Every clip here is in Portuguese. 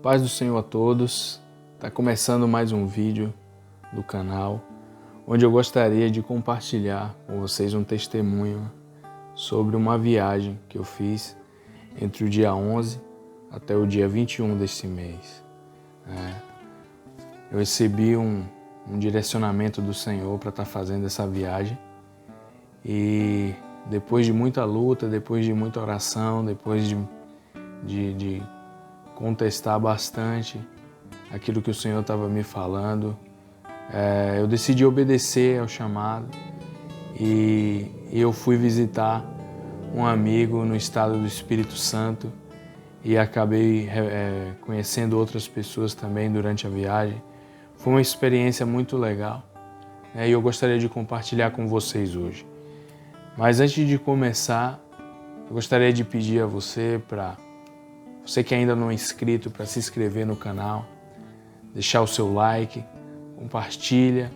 Paz do Senhor a todos. Está começando mais um vídeo do canal, onde eu gostaria de compartilhar com vocês um testemunho sobre uma viagem que eu fiz entre o dia 11 até o dia 21 deste mês. Eu recebi um direcionamento do Senhor para estar fazendo essa viagem e depois de muita luta, depois de muita oração, depois de contestar bastante aquilo que o Senhor estava me falando, eu decidi obedecer ao chamado e eu fui visitar um amigo no estado do Espírito Santo e acabei conhecendo outras pessoas também durante a viagem. Foi uma experiência muito legal, e eu gostaria de compartilhar com vocês hoje. Mas antes de começar, eu gostaria de pedir a você, para você que ainda não é inscrito, para se inscrever no canal, deixar o seu like, compartilha,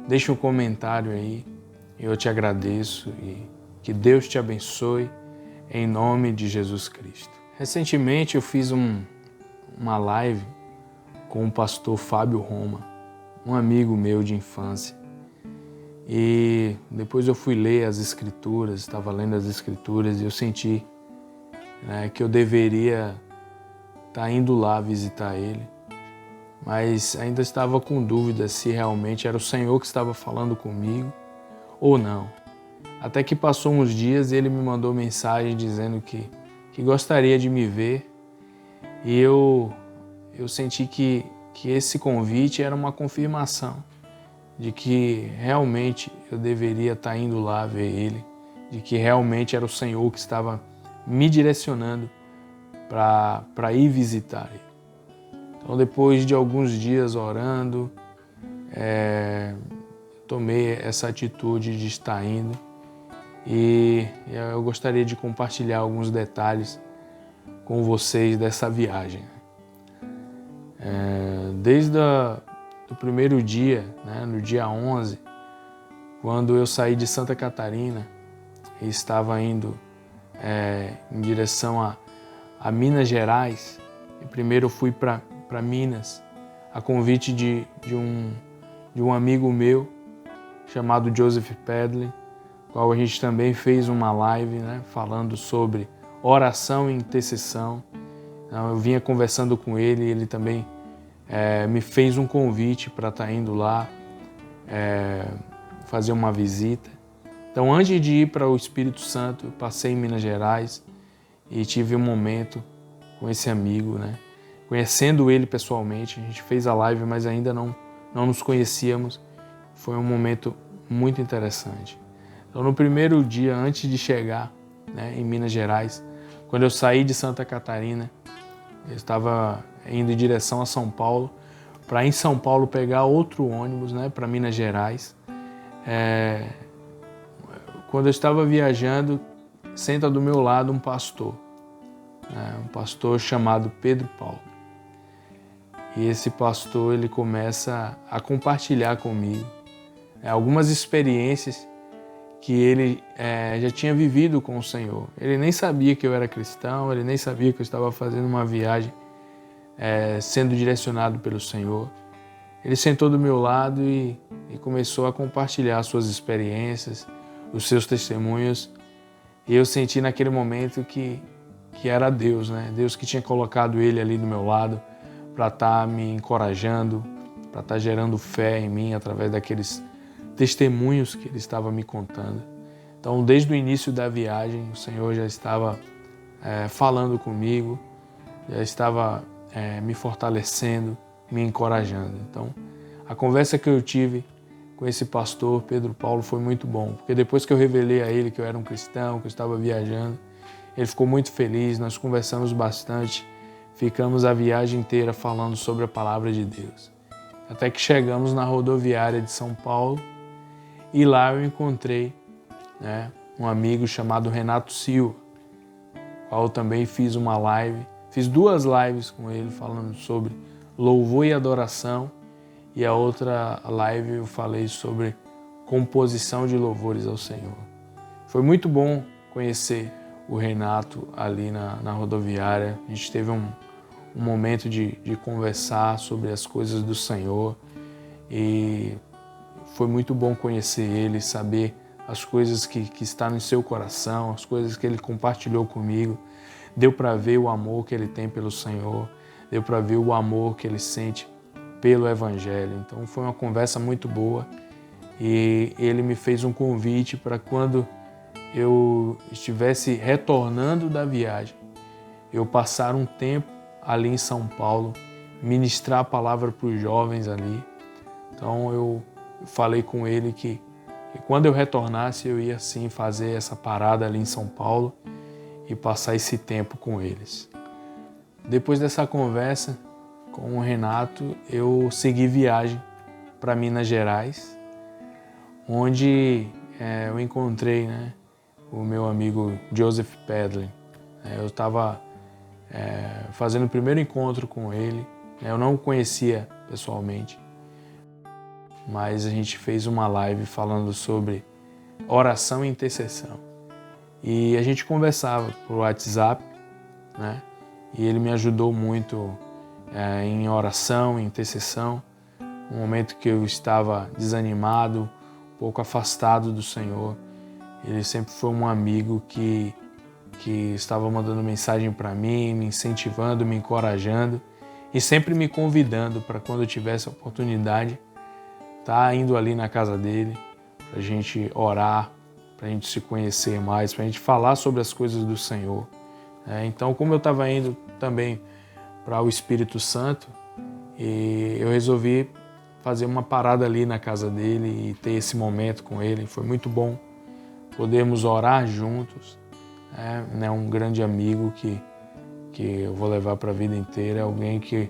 deixa um comentário aí, eu te agradeço e que Deus te abençoe em nome de Jesus Cristo. Recentemente eu fiz uma live com o pastor Fábio Roma, um amigo meu de infância. E depois eu fui ler as escrituras, estava lendo as escrituras e eu senti que eu deveria estar indo lá visitar ele, mas ainda estava com dúvida se realmente era o Senhor que estava falando comigo ou não. Até que passou uns dias e ele me mandou mensagem dizendo que gostaria de me ver e eu senti que esse convite era uma confirmação de que realmente eu deveria estar indo lá ver ele, de que realmente era o Senhor que estava me direcionando para ir visitar ele. Então, depois de alguns dias orando, tomei essa atitude de estar indo e eu gostaria de compartilhar alguns detalhes com vocês dessa viagem. Desde o primeiro dia, no dia 11, quando eu saí de Santa Catarina e estava indo em direção a Minas Gerais, e primeiro eu fui para Minas, a convite de um amigo meu chamado Joseph Pedley, qual a gente também fez uma live falando sobre oração e intercessão. Então, eu vinha conversando com ele e ele também me fez um convite para estar indo lá fazer uma visita. Então, antes de ir para o Espírito Santo, eu passei em Minas Gerais e tive um momento com esse amigo, conhecendo ele pessoalmente. A gente fez a live, mas ainda não nos conhecíamos. Foi um momento muito interessante. Então, no primeiro dia, antes de chegar em Minas Gerais, quando eu saí de Santa Catarina, eu estava indo em direção a São Paulo, para em São Paulo pegar outro ônibus para Minas Gerais. Quando eu estava viajando, senta do meu lado um pastor chamado Pedro Paulo. E esse pastor ele começa a compartilhar comigo algumas experiências que ele já tinha vivido com o Senhor. Ele nem sabia que eu era cristão, ele nem sabia que eu estava fazendo uma viagem sendo direcionado pelo Senhor. Ele sentou do meu lado e começou a compartilhar suas experiências, os seus testemunhos. E eu senti naquele momento que era Deus, Deus que tinha colocado ele ali do meu lado para estar me encorajando, para estar gerando fé em mim através daqueles testemunhos que ele estava me contando. Então, desde o início da viagem, o Senhor já estava falando comigo, já estava me fortalecendo, me encorajando. Então, a conversa que eu tive com esse pastor, Pedro Paulo, foi muito bom, porque depois que eu revelei a ele que eu era um cristão, que eu estava viajando, ele ficou muito feliz, nós conversamos bastante, ficamos a viagem inteira falando sobre a palavra de Deus. Até que chegamos na rodoviária de São Paulo e lá eu encontrei um amigo chamado Renato Silva, qual eu também fiz uma live, fiz 2 lives com ele falando sobre louvor e adoração, e a outra live eu falei sobre composição de louvores ao Senhor. Foi muito bom conhecer o Renato ali na rodoviária. A gente teve um um momento de conversar sobre as coisas do Senhor, e foi muito bom conhecer ele, saber as coisas que estão no seu coração, as coisas que ele compartilhou comigo. Deu para ver o amor que ele tem pelo Senhor, deu para ver o amor que ele sente pelo Evangelho. Então foi uma conversa muito boa, e ele me fez um convite para quando eu estivesse retornando da viagem, eu passar um tempo ali em São Paulo, ministrar a palavra para os jovens ali. Então eu falei com ele que quando eu retornasse eu ia sim fazer essa parada ali em São Paulo e passar esse tempo com eles. Depois dessa conversa com o Renato, eu segui viagem para Minas Gerais, onde eu encontrei, o meu amigo Joseph Pedlin. Eu estava fazendo o primeiro encontro com ele. Eu não o conhecia pessoalmente, mas a gente fez uma live falando sobre oração e intercessão. E a gente conversava por WhatsApp, e ele me ajudou muito em oração, em intercessão. Um momento que eu estava desanimado, um pouco afastado do Senhor. Ele sempre foi um amigo que estava mandando mensagem para mim, me incentivando, me encorajando e sempre me convidando para quando eu tivesse a oportunidade, estar indo ali na casa dele, para a gente orar, para a gente se conhecer mais, para a gente falar sobre as coisas do Senhor. Então, como eu estava indo também para o Espírito Santo, eu resolvi fazer uma parada ali na casa dele e ter esse momento com ele. Foi muito bom podermos orar juntos. É um grande amigo que eu vou levar para a vida inteira, é alguém que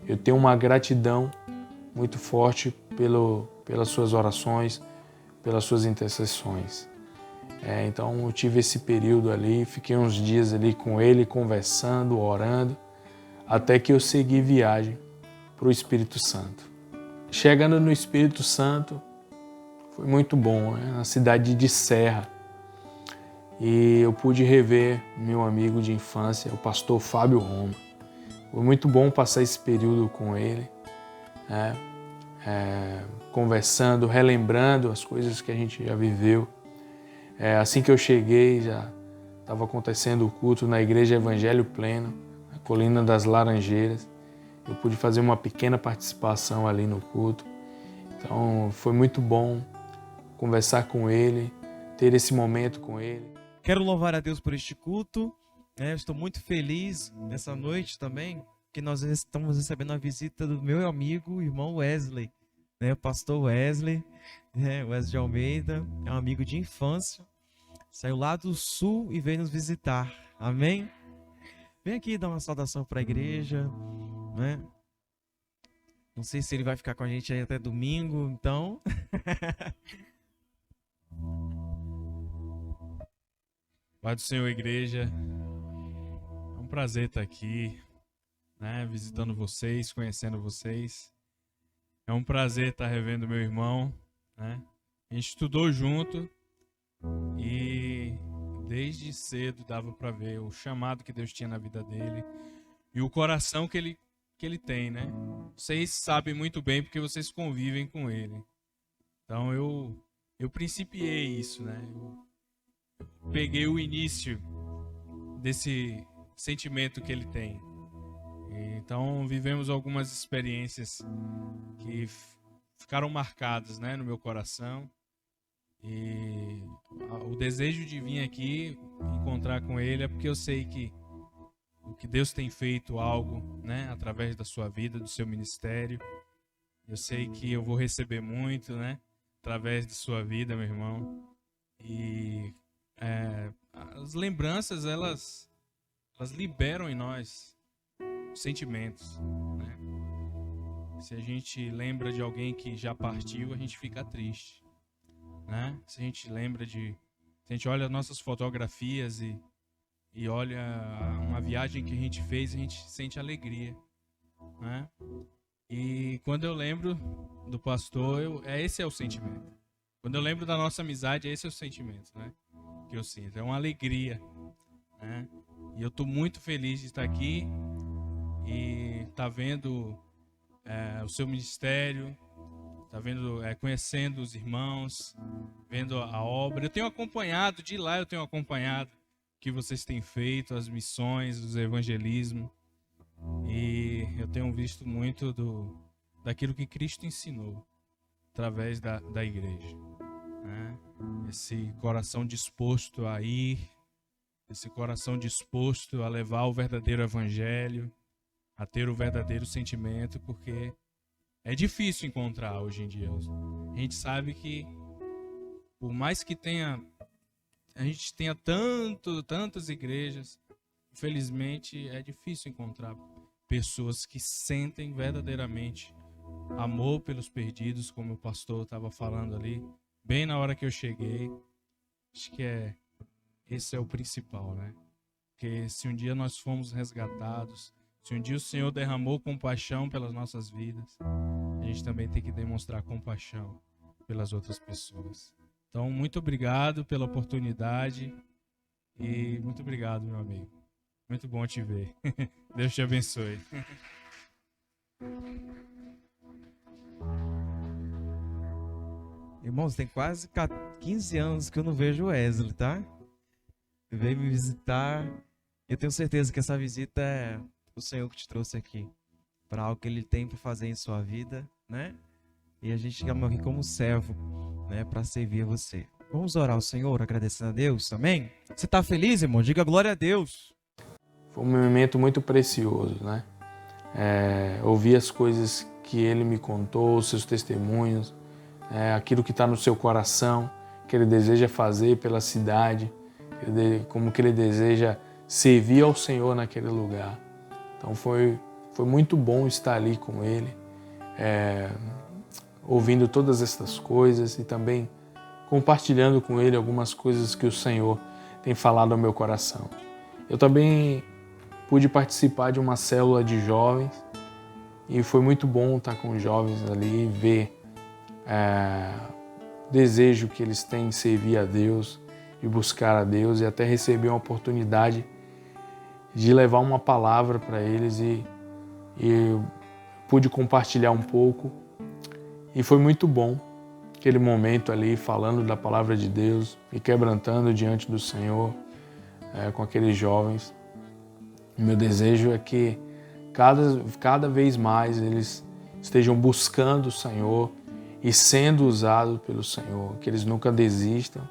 eu tenho uma gratidão muito forte pelas suas orações, pelas suas intercessões. Então eu tive esse período ali, fiquei uns dias ali com ele, conversando, orando, até que eu segui viagem para o Espírito Santo. Chegando no Espírito Santo, foi muito bom, na cidade de Serra. E eu pude rever meu amigo de infância, o pastor Fábio Roma. Foi muito bom passar esse período com ele, conversando, relembrando as coisas que a gente já viveu. Assim que eu cheguei, já estava acontecendo o culto na Igreja Evangelho Pleno, na Colina das Laranjeiras. Eu pude fazer uma pequena participação ali no culto. Então foi muito bom conversar com ele, ter esse momento com ele. Quero louvar a Deus por este culto. Eu estou muito feliz nessa noite também, que nós estamos recebendo a visita do meu amigo, irmão Wesley, o pastor Wesley, Wesley de Almeida, é um amigo de infância, saiu lá do sul e veio nos visitar. Amém? Vem aqui dar uma saudação para a igreja, Não sei se ele vai ficar com a gente aí até domingo, então. Pai do Senhor, igreja, é um prazer estar aqui, visitando vocês, conhecendo vocês. É um prazer estar revendo meu irmão, A gente estudou junto e desde cedo dava para ver o chamado que Deus tinha na vida dele e o coração que ele tem, Vocês sabem muito bem porque vocês convivem com ele. Então eu principiei isso, Eu peguei o início desse sentimento que ele tem. Então vivemos algumas experiências que ficaram marcadas, no meu coração. E o desejo de vir aqui encontrar com ele é porque eu sei que o que Deus tem feito algo, através da sua vida, do seu ministério. Eu sei que eu vou receber muito, através de sua vida, meu irmão. E as lembranças, elas liberam em nós sentimentos, Se a gente lembra de alguém que já partiu, a gente fica triste, Se a gente lembra se a gente olha as nossas fotografias e olha uma viagem que a gente fez, a gente sente alegria, E quando eu lembro do pastor, esse é o sentimento. Quando eu lembro da nossa amizade, esse é o sentimento, que eu sinto. É uma alegria, E eu estou muito feliz de estar aqui. e tá vendo o seu ministério, tá vendo, conhecendo os irmãos, vendo a obra. Eu tenho acompanhado, de lá eu tenho acompanhado o que vocês têm feito, as missões, os evangelismos, e eu tenho visto muito daquilo que Cristo ensinou através da igreja, né? Esse coração disposto a ir, esse coração disposto a levar o verdadeiro evangelho, a ter o verdadeiro sentimento, porque é difícil encontrar hoje em dia. A gente sabe que, por mais que a gente tenha tantas igrejas, infelizmente é difícil encontrar pessoas que sentem verdadeiramente amor pelos perdidos, como o pastor estava falando ali, bem na hora que eu cheguei. Acho que esse é o principal, né? Porque se um dia nós fomos resgatados, se um dia o Senhor derramou compaixão pelas nossas vidas, a gente também tem que demonstrar compaixão pelas outras pessoas. Então, muito obrigado pela oportunidade e muito obrigado, meu amigo. Muito bom te ver. Deus te abençoe. Irmãos, tem quase 15 anos que eu não vejo o Wesley, tá? Veio me visitar. Eu tenho certeza que essa visita é o Senhor que te trouxe aqui, para algo que Ele tem para fazer em sua vida, né? E a gente chama aqui como servo, né, para servir a você. Vamos orar ao Senhor, agradecendo a Deus, amém? Você está feliz, irmão? Diga glória a Deus. Foi um momento muito precioso, né? Ouvir as coisas que Ele me contou, os seus testemunhos, aquilo que está no seu coração, que Ele deseja fazer pela cidade, como que Ele deseja servir ao Senhor naquele lugar. Então foi muito bom estar ali com Ele, ouvindo todas essas coisas e também compartilhando com Ele algumas coisas que o Senhor tem falado ao meu coração. Eu também pude participar de uma célula de jovens e foi muito bom estar com os jovens ali e ver o desejo que eles têm de servir a Deus, de buscar a Deus, e até receber uma oportunidade de levar uma palavra para eles e pude compartilhar um pouco. E foi muito bom aquele momento ali, falando da palavra de Deus, me quebrantando diante do Senhor, com aqueles jovens. O meu desejo é que cada vez mais eles estejam buscando o Senhor e sendo usados pelo Senhor, que eles nunca desistam,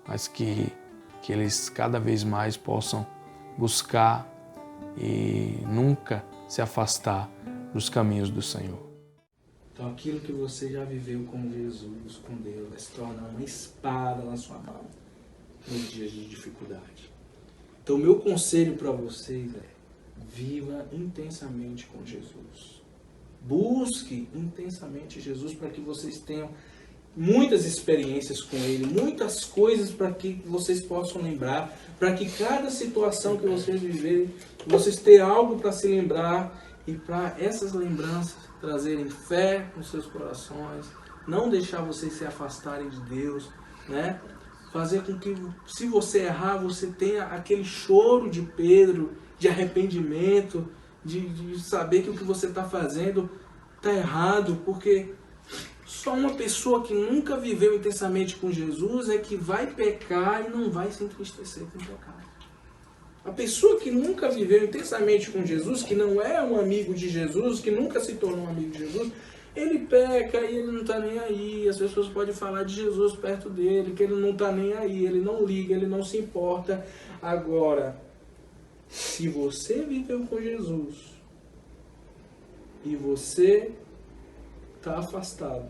mas que eles cada vez mais possam buscar e nunca se afastar dos caminhos do Senhor. Então aquilo que você já viveu com Jesus, com Deus, vai se tornar uma espada na sua mão nos dias de dificuldade. Então o meu conselho para vocês é: viva intensamente com Jesus. Busque intensamente Jesus para que vocês tenham muitas experiências com Ele, muitas coisas para que vocês possam lembrar, para que cada situação que vocês viverem, vocês tenham algo para se lembrar e para essas lembranças trazerem fé nos seus corações, não deixar vocês se afastarem de Deus, né? Fazer com que, se você errar, você tenha aquele choro de Pedro, de arrependimento, de saber que o que você está fazendo está errado, porque só uma pessoa que nunca viveu intensamente com Jesus é que vai pecar e não vai se entristecer com o pecado. A pessoa que nunca viveu intensamente com Jesus, que não é um amigo de Jesus, que nunca se tornou um amigo de Jesus, ele peca e ele não está nem aí. As pessoas podem falar de Jesus perto dele, que ele não está nem aí, ele não liga, ele não se importa. Agora, se você viveu com Jesus e você está afastado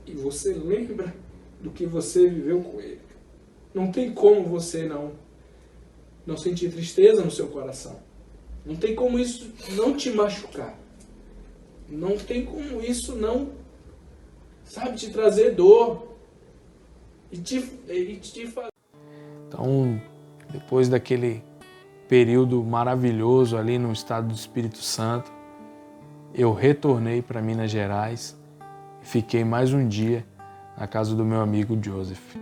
e você lembra do que você viveu com Ele, não tem como você não sentir tristeza no seu coração. Não tem como isso não te machucar. Não tem como isso não, te trazer dor e te fazer. Então, depois daquele período maravilhoso ali no estado do Espírito Santo, eu retornei para Minas Gerais e fiquei mais um dia na casa do meu amigo Joseph.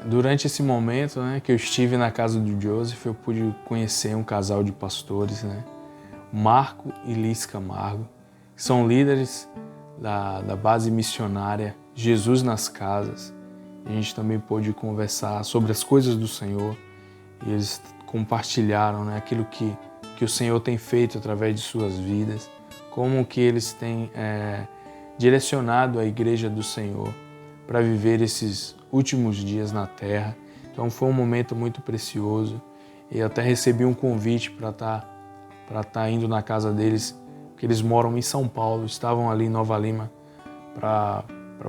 Durante esse momento, que eu estive na casa do Joseph, eu pude conhecer um casal de pastores, Marco e Liz Camargo, que são líderes da base missionária Jesus nas Casas. A gente também pôde conversar sobre as coisas do Senhor e eles compartilharam, né, aquilo que o Senhor tem feito através de suas vidas, como que eles têm direcionado a igreja do Senhor para viver esses últimos dias na terra. Então foi um momento muito precioso e eu até recebi um convite para estar indo na casa deles, porque eles moram em São Paulo, estavam ali em Nova Lima para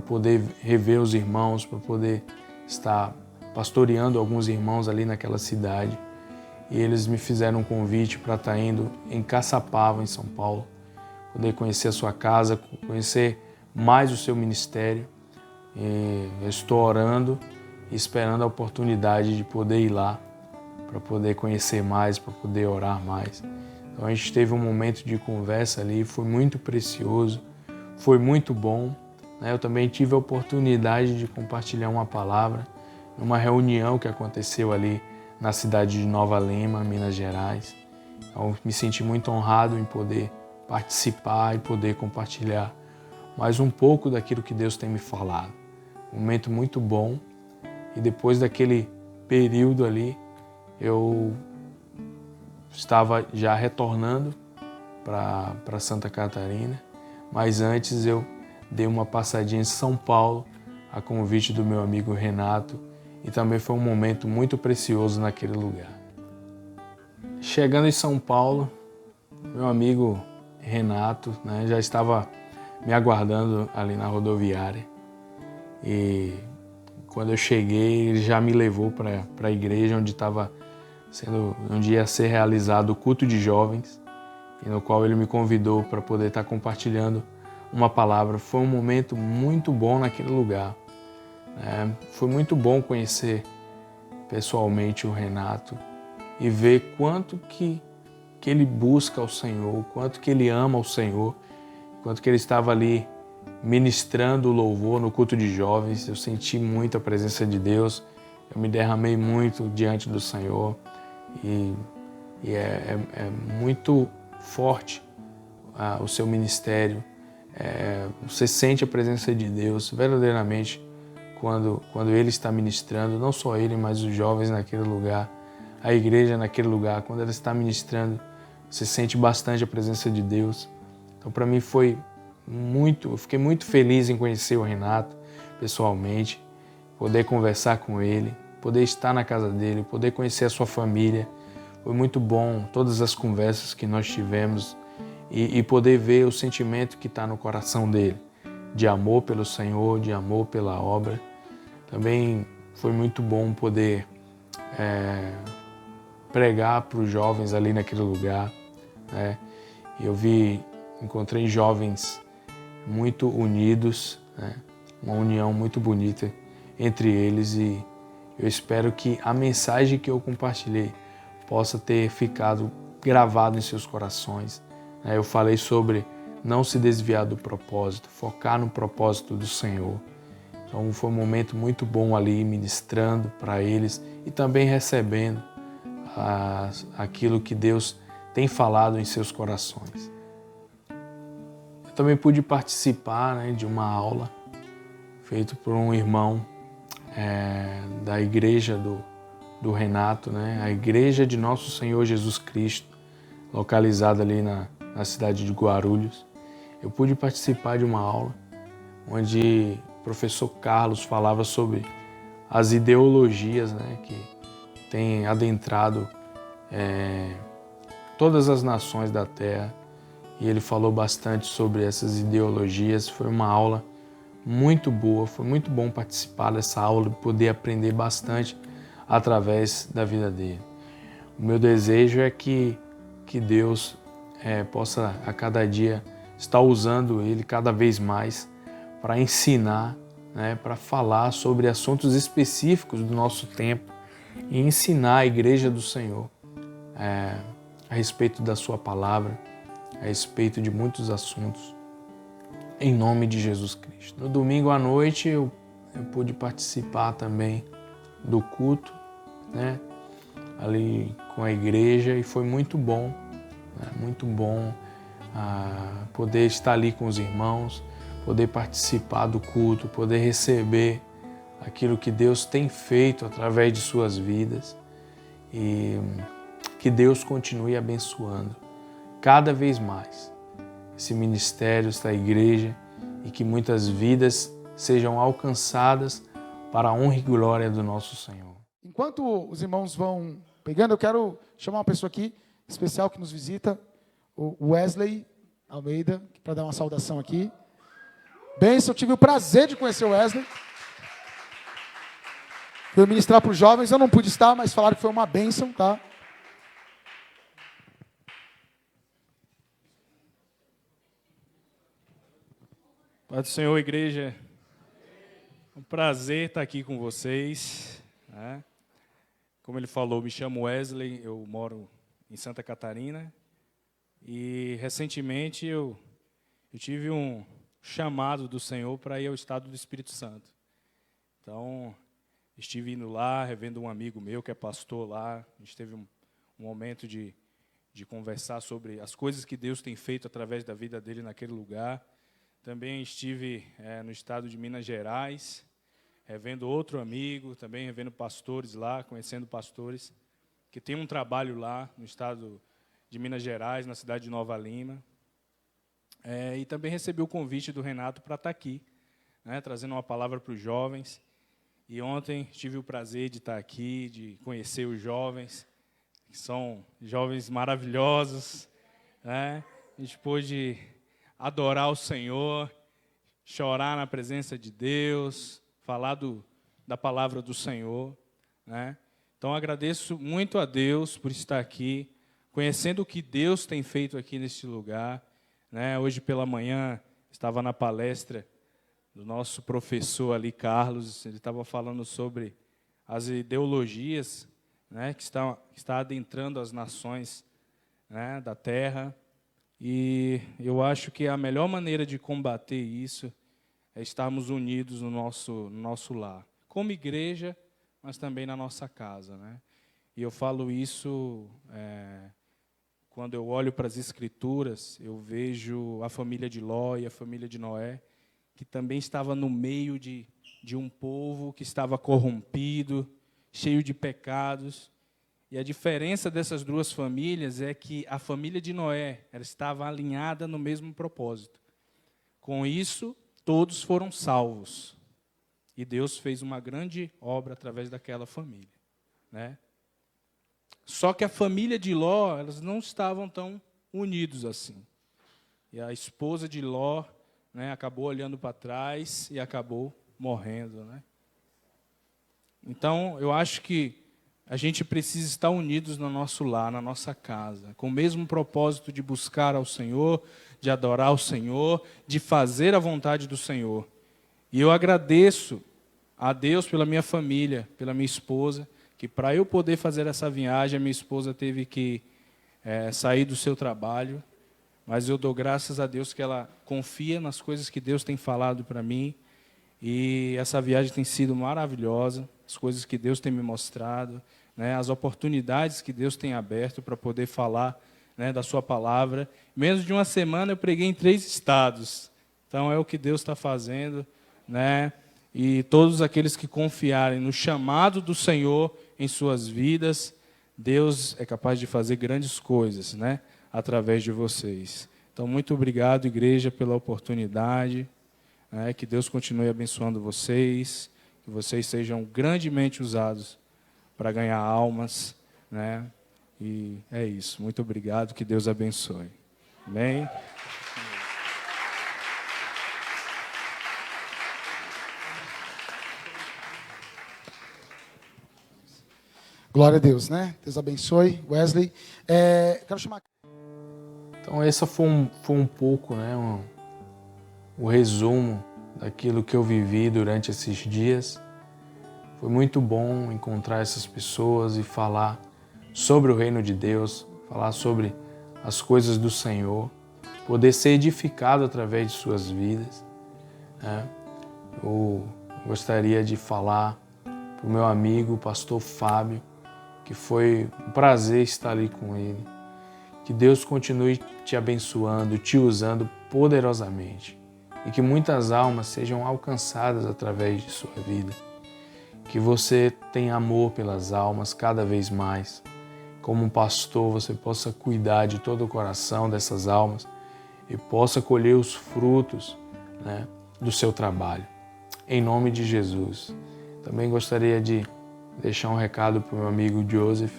poder rever os irmãos, para poder estar pastoreando alguns irmãos ali naquela cidade. E eles me fizeram um convite para estar indo em Caçapava, em São Paulo, poder conhecer a sua casa, conhecer mais o seu ministério. E eu estou orando e esperando a oportunidade de poder ir lá, para poder conhecer mais, para poder orar mais. Então a gente teve um momento de conversa ali, foi muito precioso, foi muito bom. Eu também tive a oportunidade de compartilhar uma palavra numa reunião que aconteceu ali na cidade de Nova Lima, Minas Gerais. Então, me senti muito honrado em poder participar e poder compartilhar mais um pouco daquilo que Deus tem me falado. Um momento muito bom. E depois daquele período ali, eu estava já retornando para Santa Catarina, mas antes eu dei uma passadinha em São Paulo a convite do meu amigo Renato e também foi um momento muito precioso naquele lugar. Chegando em São Paulo, meu amigo Renato, né, já estava me aguardando ali na rodoviária e quando eu cheguei ele já me levou para a igreja onde ia ser realizado o culto de jovens e no qual ele me convidou para poder estar compartilhando uma palavra. Foi um momento muito bom naquele lugar. Foi muito bom conhecer pessoalmente o Renato e ver quanto que ele busca ao Senhor, o quanto que ele ama o Senhor, quanto que ele estava ali ministrando o louvor no culto de jovens. Eu senti muito a presença de Deus, eu me derramei muito diante do Senhor e é muito forte o seu ministério. Você sente a presença de Deus verdadeiramente quando ele está ministrando, não só ele, mas os jovens naquele lugar, a igreja naquele lugar. Quando ela está ministrando, você sente bastante a presença de Deus. Então, para mim eu fiquei muito feliz em conhecer o Renato pessoalmente, poder conversar com ele, poder estar na casa dele, poder conhecer a sua família. Foi muito bom todas as conversas que nós tivemos e poder ver o sentimento que está no coração dele, de amor pelo Senhor, de amor pela obra. Também foi muito bom poder pregar para os jovens ali naquele lugar. Encontrei jovens muito unidos, uma união muito bonita entre eles e eu espero que a mensagem que eu compartilhei possa ter ficado gravado em seus corações. Eu falei sobre não se desviar do propósito, focar no propósito do Senhor. Então foi um momento muito bom ali, ministrando para eles e também recebendo aquilo que Deus tem falado em seus corações. Eu também pude participar de uma aula feita por um irmão da igreja do Renato, a igreja de Nosso Senhor Jesus Cristo, localizada ali na cidade de Guarulhos. Eu pude participar de uma aula onde o professor Carlos falava sobre as ideologias que têm adentrado todas as nações da Terra e ele falou bastante sobre essas ideologias. Foi uma aula muito boa, foi muito bom participar dessa aula e poder aprender bastante através da vida dele. O meu desejo é que Deus possa a cada dia estar usando ele cada vez mais para ensinar, para falar sobre assuntos específicos do nosso tempo e ensinar a igreja do Senhor a respeito da sua palavra, a respeito de muitos assuntos, em nome de Jesus Cristo. No domingo à noite eu pude participar também do culto, ali com a igreja e foi muito bom É muito bom poder estar ali com os irmãos, poder participar do culto, poder receber aquilo que Deus tem feito através de suas vidas e que Deus continue abençoando cada vez mais esse ministério, esta igreja e que muitas vidas sejam alcançadas para a honra e glória do nosso Senhor. Enquanto os irmãos vão pegando, eu quero chamar uma pessoa aqui especial que nos visita, o Wesley Almeida, para dar uma saudação aqui. Benção, eu tive o prazer de conhecer o Wesley. Fui ministrar para os jovens, eu não pude estar, mas falaram que foi uma bênção, tá? Pai do Senhor, igreja, é um prazer estar aqui com vocês, né? Como ele falou, me chamo Wesley, eu moro em Santa Catarina e recentemente eu tive um chamado do Senhor para ir ao estado do Espírito Santo. Então, estive indo lá, revendo um amigo meu que é pastor lá, a gente teve um momento de conversar sobre as coisas que Deus tem feito através da vida dele naquele lugar. Também estive no estado de Minas Gerais, revendo outro amigo, também revendo pastores lá, conhecendo pastores, que tem um trabalho lá no estado de Minas Gerais, na cidade de Nova Lima. E também recebi o convite do Renato para estar aqui, né, trazendo uma palavra para os jovens. E ontem tive o prazer de estar aqui, de conhecer os jovens, que são jovens maravilhosos, né? A gente pôde adorar o Senhor, chorar na presença de Deus, falar da palavra do Senhor, né? Então, agradeço muito a Deus por estar aqui, conhecendo o que Deus tem feito aqui neste lugar, né? Hoje pela manhã estava na palestra do nosso professor ali, Carlos, ele estava falando sobre as ideologias, né, que está adentrando as nações, né, da terra. E eu acho que a melhor maneira de combater isso é estarmos unidos no nosso lar, como igreja, mas também na nossa casa, né? E eu falo isso quando eu olho para as Escrituras, eu vejo a família de Ló e a família de Noé, que também estava no meio de um povo que estava corrompido, cheio de pecados. E a diferença dessas duas famílias é que a família de Noé ela estava alinhada no mesmo propósito. Com isso, todos foram salvos. E Deus fez uma grande obra através daquela família, né? Só que a família de Ló, elas não estavam tão unidos assim. E a esposa de Ló, né, acabou olhando para trás e acabou morrendo, né? Então, eu acho que a gente precisa estar unidos no nosso lar, na nossa casa, com o mesmo propósito de buscar ao Senhor, de adorar o Senhor, de fazer a vontade do Senhor. E eu agradeço a Deus pela minha família, pela minha esposa, que para eu poder fazer essa viagem, a minha esposa teve que sair do seu trabalho, mas eu dou graças a Deus que ela confia nas coisas que Deus tem falado para mim, e essa viagem tem sido maravilhosa, as coisas que Deus tem me mostrado, né, as oportunidades que Deus tem aberto para poder falar, né, da sua palavra. Em menos de uma semana eu preguei em 3 estados, então é o que Deus está fazendo, né? E todos aqueles que confiarem no chamado do Senhor em suas vidas, Deus é capaz de fazer grandes coisas, né, através de vocês. Então, muito obrigado, igreja, pela oportunidade, né, que Deus continue abençoando vocês, que vocês sejam grandemente usados para ganhar almas, né? E é isso. Muito obrigado, que Deus abençoe. Amém? Glória a Deus, né? Deus abençoe. Wesley. Quero chamar... Então, esse foi um pouco, né, o resumo daquilo que eu vivi durante esses dias. Foi muito bom encontrar essas pessoas e falar sobre o reino de Deus, falar sobre as coisas do Senhor, poder ser edificado através de suas vidas, né? Eu gostaria de falar para o meu amigo, o pastor Fábio, que foi um prazer estar ali com ele, Que Deus continue te abençoando, te usando poderosamente e que muitas almas sejam alcançadas através de sua vida. Que você tenha amor pelas almas cada vez mais. Como um pastor, você possa cuidar de todo o coração dessas almas e possa colher os frutos, né, do seu trabalho. Em nome de Jesus. Também gostaria de deixar um recado para o meu amigo Joseph,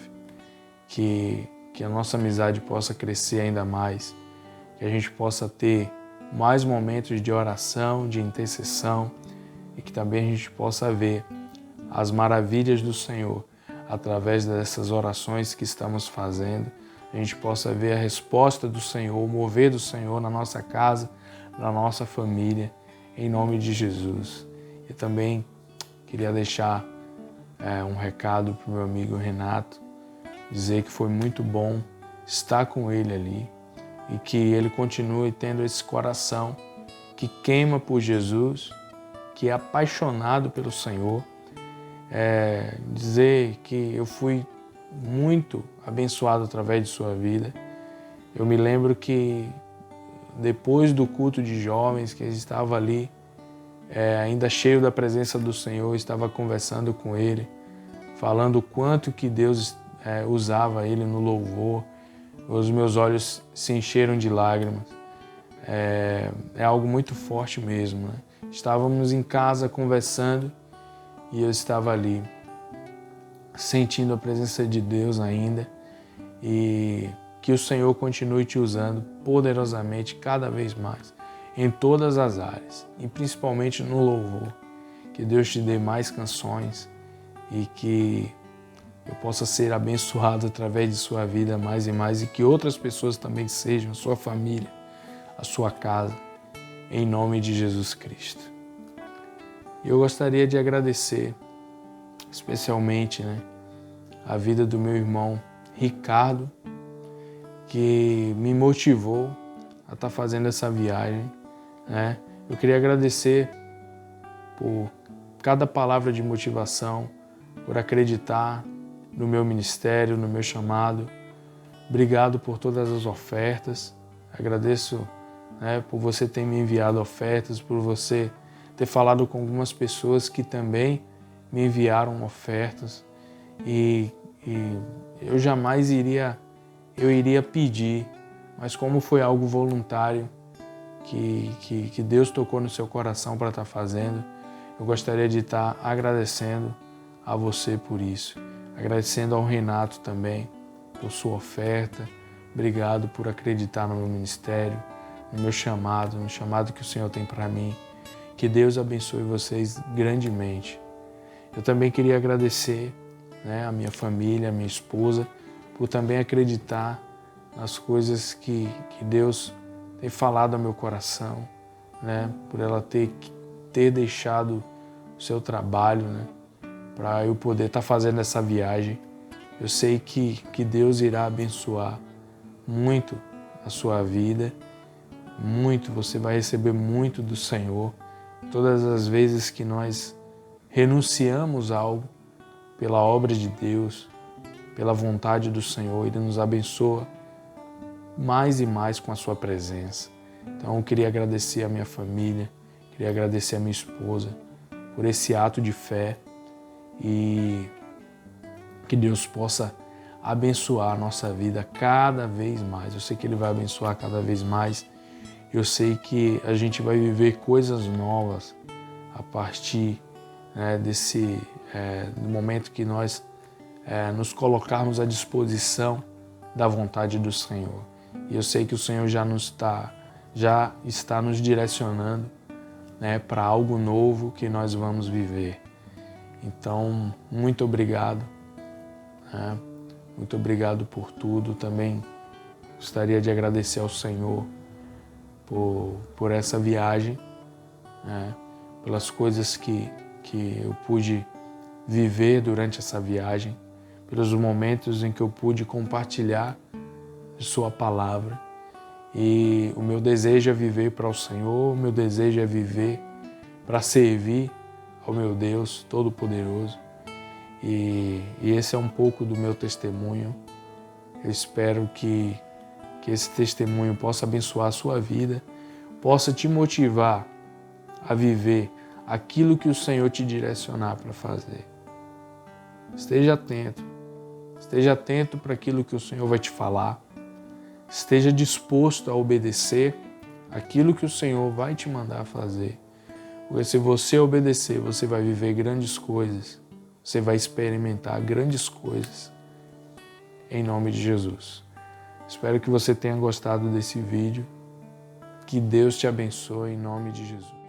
que a nossa amizade possa crescer ainda mais, que a gente possa ter mais momentos de oração, de intercessão e que também a gente possa ver as maravilhas do Senhor através dessas orações que estamos fazendo. A gente possa ver a resposta do Senhor, o mover do Senhor na nossa casa, na nossa família, em nome de Jesus. E também queria deixar um recado para o meu amigo Renato, dizer que foi muito bom estar com ele ali e que ele continue tendo esse coração que queima por Jesus, que é apaixonado pelo Senhor. Dizer que eu fui muito abençoado através de sua vida. Eu me lembro que depois do culto de jovens, que ele estava ali, ainda cheio da presença do Senhor, estava conversando com ele, falando o quanto que Deus usava ele no louvor. Os meus olhos se encheram de lágrimas. É algo muito forte mesmo, né? Estávamos em casa conversando e eu estava ali sentindo a presença de Deus ainda, e que o Senhor continue te usando poderosamente cada vez mais em todas as áreas e principalmente no louvor. Que Deus te dê mais canções e que eu possa ser abençoado através de sua vida mais e mais, e que outras pessoas também sejam, a sua família, a sua casa, em nome de Jesus Cristo. Eu gostaria de agradecer especialmente, a vida do meu irmão Ricardo, que me motivou a estar fazendo essa viagem. Eu queria agradecer por cada palavra de motivação, por acreditar no meu ministério, no meu chamado. Obrigado por todas as ofertas. Agradeço, por você ter me enviado ofertas, por você ter falado com algumas pessoas que também me enviaram ofertas. E eu jamais iria pedir, mas como foi algo voluntário que Deus tocou no seu coração para estar fazendo, eu gostaria de estar agradecendo a você por isso. Agradecendo ao Renato também por sua oferta. Obrigado por acreditar no meu ministério, no meu chamado, no chamado que o Senhor tem para mim. Que Deus abençoe vocês grandemente. Eu também queria agradecer, a minha família, a minha esposa, por também acreditar nas coisas que Deus tem falado ao meu coração, por ela ter deixado o seu trabalho, para eu poder estar fazendo essa viagem. Eu sei que Deus irá abençoar muito a sua vida, muito, você vai receber muito do Senhor. Todas as vezes que nós renunciamos a algo pela obra de Deus, pela vontade do Senhor, Ele nos abençoa mais e mais com a sua presença. Então eu queria agradecer a minha família, queria agradecer a minha esposa por esse ato de fé, e que Deus possa abençoar a nossa vida cada vez mais. Eu sei que Ele vai abençoar cada vez mais. Eu sei que a gente vai viver coisas novas a partir do momento que nós nos colocarmos à disposição da vontade do Senhor. E eu sei que o Senhor já está nos direcionando, para algo novo que nós vamos viver. Então, muito obrigado. Muito obrigado por tudo. Também gostaria de agradecer ao Senhor por essa viagem, pelas coisas que eu pude viver durante essa viagem, pelos momentos em que eu pude compartilhar de sua palavra. E o meu desejo é viver para o Senhor, o meu desejo é viver para servir ao meu Deus Todo-Poderoso. E esse é um pouco do meu testemunho. Eu espero que Que esse testemunho possa abençoar a sua vida, possa te motivar a viver aquilo que o Senhor te direcionar para fazer. Esteja atento para aquilo que o Senhor vai te falar. Esteja disposto a obedecer aquilo que o Senhor vai te mandar fazer. Porque se você obedecer, você vai viver grandes coisas. Você vai experimentar grandes coisas. Em nome de Jesus. Espero que você tenha gostado desse vídeo. Que Deus te abençoe em nome de Jesus.